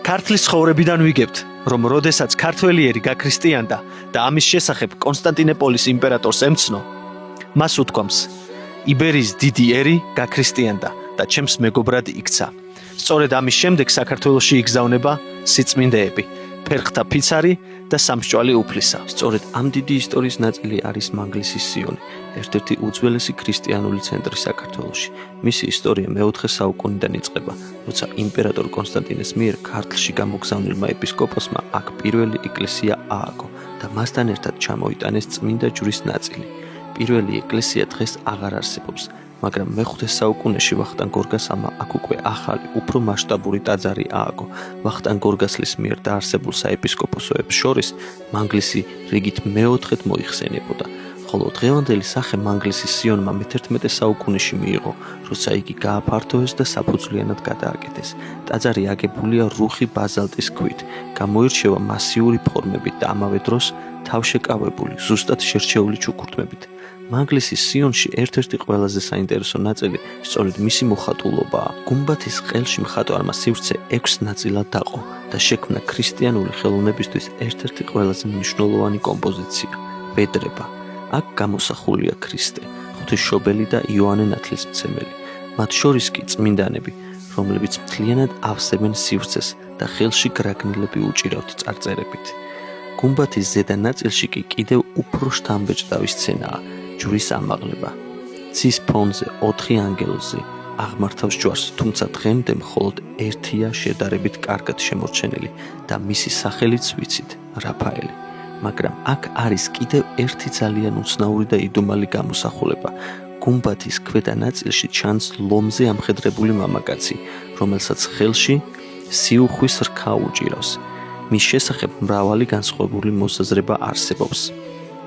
ქართლის ცხოვრებიდან ვიგებთ, რომ როდესაც ქართველიერი გაქრისტიანდა და ამის შესახებ კონსტანტინოპოლის იმპერატორს ემცნო, მას უთქვამს: იბერიის დიდი ერი გაქრისტიანდა და ჩემს მეგობრად იქცა. სწორედ ამის შემდეგ საქართველოში იგზავნება სიწმინდეები, ფერხთა ფიცარი და სამსჭვალი უფლისა. სწორედ ამ დიდი ისტორიის ნაწილი არის მანგლისის სიონი, ერთ-ერთი უძველესი ქრისტიანული ცენტრი საქართველოში. მისი ისტორია მე-4 საუკუნიდან იწყება, როცა იმპერატორ კონსტანტინეს მიერ ქართლში გამოგზავნილმა ეპისკოპოსმა აქ პირველი ეკლესია ააგო და მასთან ერთად ჩამოიტანეს წმინდა ჯვრის ნაწილი. პირველი ეკლესია დღეს აღარ არსებობს, მაგრამ მე-5 საუკუნეში ვახტანგ გორგასალმა აქ უკვე ახალი, უფრო მასშტაბური ტაძარი ააგო. ვახტანგ გორგასლის მიერ დაარსებულ საეპისკოპოსოებს შორის მანგლისი რიგით მე-4-ად მოიხსენიებოდა, ხოლო დღევანდელი სახე მანგლისის სიონმა მე-11 საუკუნეში მიიღო, როცა იგი გააფართოვეს და საფუძვლიანად გადააკეთეს. ტაძარი აგებულია რუხი ბაზალტის ქვით, გამოირჩევა მასიური ფორმებით და ამავე დროს თავშეკავებული, ზუსტად შერჩეული ჩუქურთმებით. მანგლისის სიონში ერთ-ერთი ყველაზე საინტერესო ნაწილი სწორედ მისი მოხატულობაა. გუმბათის ყელში მხატვარმა სივრცე 6 ნაწილად დაყო და შექმნა ქრისტიანული ხელოვნებისთვის ერთ-ერთი ყველაზე მნიშვნელოვანი კომპოზიცია – ვედრება. აქ გამოსახულია ქრისტე, ღვთისმშობელი და იოანე ნათლისმცემელი. მათ შორის კი წმინდანები, რომლებიც მთლიანად ავსებენ სივრცეს და ხელში გრაგნილები უჭირავთ წარწერებით. გუმბათის ზედა ნაწილში კი კიდევ უფრო შთამბეჭდავი სცენაა – ჯვრის ამაღლება. ცის ფონზე 4 ანგელოზი აღმართავს ჯვარს, თუმცა დღემდე მხოლოდ ერთია შედარებით კარგად შემორჩენილი და მისი სახელიც ვიცით – რაფაელი. მაგრამ აქ არის კიდევ ერთი ძალიან უცნაური და იდუმალი გამოსახულება. გუმბათის ქვედა ნაწილში ჩანს ლომზე ამხედრებული მამაკაცი, რომელსაც ხელში სიუხვის რქა უჭირავს. მის შესახებ მრავალი განსხვავებული მოსაზრება არსებობს.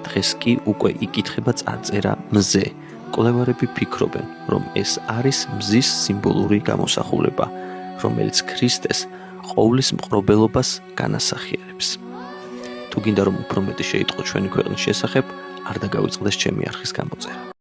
დღეს კი უკვე იკითხება წარწერა მზე. მკვლევარები ფიქრობენ, რომ ეს არის მზის სიმბოლური გამოსახულება, რომელიც ქრისტეს ყოვლის მყრობელობას განასახიერებს. თუ გინდა რომ უფრო მეტი შეიტყო ჩვენი ქვეყნის შესახებ, არ დაგავიწყდეს ჩემი არხის გამოწერა.